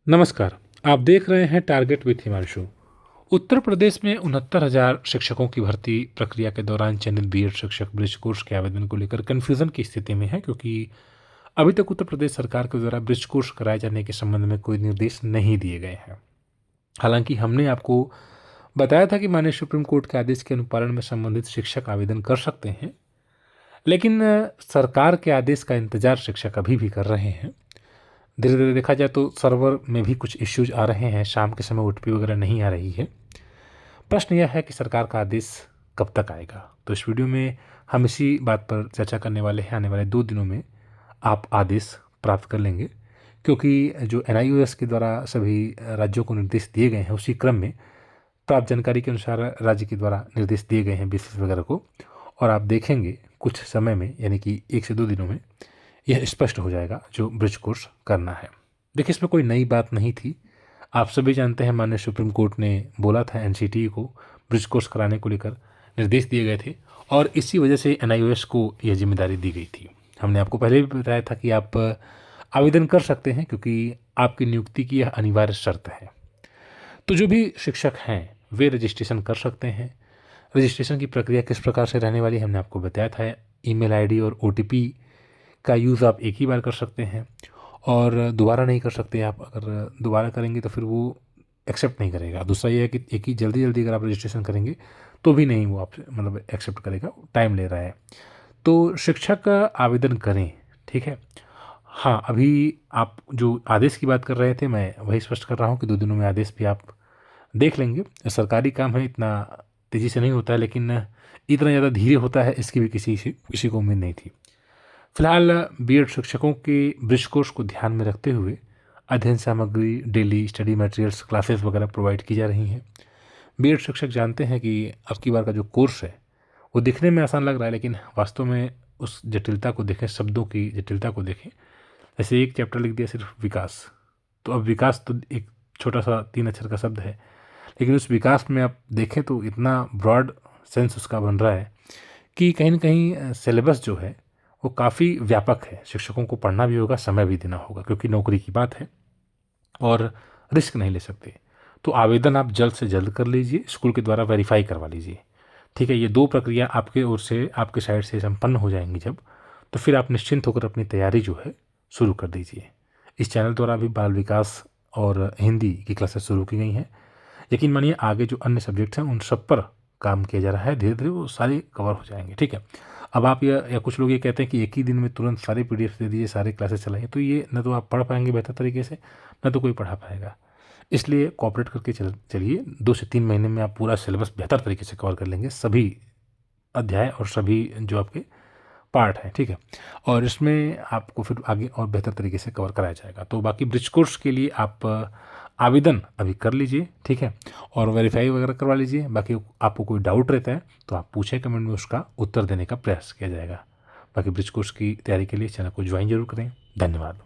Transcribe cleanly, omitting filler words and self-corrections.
नमस्कार। आप देख रहे हैं टारगेट विथ हिमांशु। उत्तर प्रदेश में 69,000 शिक्षकों की भर्ती प्रक्रिया के दौरान चयनित बीएड शिक्षक ब्रिज कोर्स के आवेदन को लेकर कन्फ्यूजन की स्थिति में है, क्योंकि अभी तक उत्तर प्रदेश सरकार के द्वारा ब्रिज कोर्स कराए जाने के संबंध में कोई निर्देश नहीं दिए गए हैं। हालांकि हमने आपको बताया था कि माननीय सुप्रीम कोर्ट के आदेश के अनुपालन में संबंधित शिक्षक आवेदन कर सकते हैं, लेकिन सरकार के आदेश का इंतजार शिक्षक अभी भी कर रहे हैं। धीरे धीरे देखा जाए तो सर्वर में भी कुछ इश्यूज आ रहे हैं, शाम के समय ओटीपी वगैरह नहीं आ रही है। प्रश्न यह है कि सरकार का आदेश कब तक आएगा। तो इस वीडियो में हम इसी बात पर चर्चा करने वाले हैं। आने वाले 2 दिनों में आप आदेश प्राप्त कर लेंगे, क्योंकि जो एनआईओएस के द्वारा सभी राज्यों को निर्देश दिए गए हैं, उसी क्रम में प्राप्त जानकारी के अनुसार राज्य के द्वारा निर्देश दिए गए हैं बीसीएस वगैरह को, और आप देखेंगे कुछ समय में, यानी कि 1 से 2 दिनों में यह स्पष्ट हो जाएगा जो ब्रिज कोर्स करना है। देखिए, इसमें कोई नई बात नहीं थी। आप सभी जानते हैं माननीय सुप्रीम कोर्ट ने बोला था एनसीटी को ब्रिज कोर्स कराने को लेकर निर्देश दिए गए थे, और इसी वजह से एनआईओएस को यह जिम्मेदारी दी गई थी। हमने आपको पहले भी बताया था कि आप आवेदन कर सकते हैं, क्योंकि आपकी नियुक्ति की यह अनिवार्य शर्त है। तो जो भी शिक्षक हैं वे रजिस्ट्रेशन कर सकते हैं। रजिस्ट्रेशन की प्रक्रिया किस प्रकार से रहने वाली हमने आपको बताया था। ईमेल आईडी और ओटीपी का यूज़ आप एक ही बार कर सकते हैं, और दोबारा नहीं कर सकते। आप अगर दोबारा करेंगे तो फिर वो एक्सेप्ट नहीं करेगा। दूसरा ये है कि एक ही जल्दी अगर आप रजिस्ट्रेशन करेंगे तो भी नहीं वो आपसे एक्सेप्ट करेगा, टाइम ले रहा है। तो शिक्षक आवेदन करें, ठीक है। हाँ, अभी आप जो आदेश की बात कर रहे थे, मैं वही स्पष्ट कर रहा हूँ कि 2 दिनों में आदेश भी आप देख लेंगे। सरकारी काम है, इतना तेज़ी से नहीं होता है, लेकिन इतना ज़्यादा धीरे होता है इसकी भी किसी को उम्मीद नहीं थी। फिलहाल बीएड शिक्षकों के ब्रिज कोर्स को ध्यान में रखते हुए अध्ययन सामग्री, डेली स्टडी मटेरियल्स, क्लासेस वगैरह प्रोवाइड की जा रही हैं। बीएड शिक्षक जानते हैं कि अब की बार का जो कोर्स है वो दिखने में आसान लग रहा है, लेकिन वास्तव में उस जटिलता को देखें, शब्दों की जटिलता को देखें। जैसे एक चैप्टर लिख दिया सिर्फ विकास, तो अब विकास तो एक छोटा सा 3 अक्षर का शब्द है, लेकिन उस विकास में आप देखें तो इतना ब्रॉड सेंस उसका बन रहा है कि कहीं ना कहीं सिलेबस जो है वो काफ़ी व्यापक है। शिक्षकों को पढ़ना भी होगा, समय भी देना होगा, क्योंकि नौकरी की बात है और रिस्क नहीं ले सकते। तो आवेदन आप जल्द से जल्द कर लीजिए, स्कूल के द्वारा वेरीफाई करवा लीजिए, ठीक है। ये 2 प्रक्रिया आपके ओर से, आपके साइड से संपन्न हो जाएंगी जब, तो फिर आप निश्चिंत होकर अपनी तैयारी जो है शुरू कर दीजिए। इस चैनल द्वारा भी बाल विकास और हिंदी की क्लासेस शुरू की गई हैं। यकीन मानिए आगे जो अन्य सब्जेक्ट्स हैं उन सब पर काम किया जा रहा है। धीरे धीरे वो सारे कवर हो जाएंगे, ठीक है। अब आप या कुछ लोग ये कहते हैं कि एक ही दिन में तुरंत सारे पीडीएफ दे दीजिए, सारे क्लासेस चलाइए, तो ये न तो आप पढ़ पाएंगे बेहतर तरीके से, न तो कोई पढ़ा पाएगा। इसलिए कोऑपरेट करके चलिए। 2 से 3 महीने में आप पूरा सिलेबस बेहतर तरीके से कवर कर लेंगे, सभी अध्याय और सभी जो आपके पार्ट है, ठीक है। और इसमें आपको फिर आगे और बेहतर तरीके से कवर कराया जाएगा। तो बाकी ब्रिज कोर्स के लिए आप आवेदन अभी कर लीजिए, ठीक है, और वेरीफाई वगैरह करवा लीजिए। बाकी आपको कोई डाउट रहता है तो आप पूछें, कमेंट में उसका उत्तर देने का प्रयास किया जाएगा। बाकी ब्रिज कोर्स की तैयारी के लिए चैनल को ज्वाइन जरूर करें। धन्यवाद।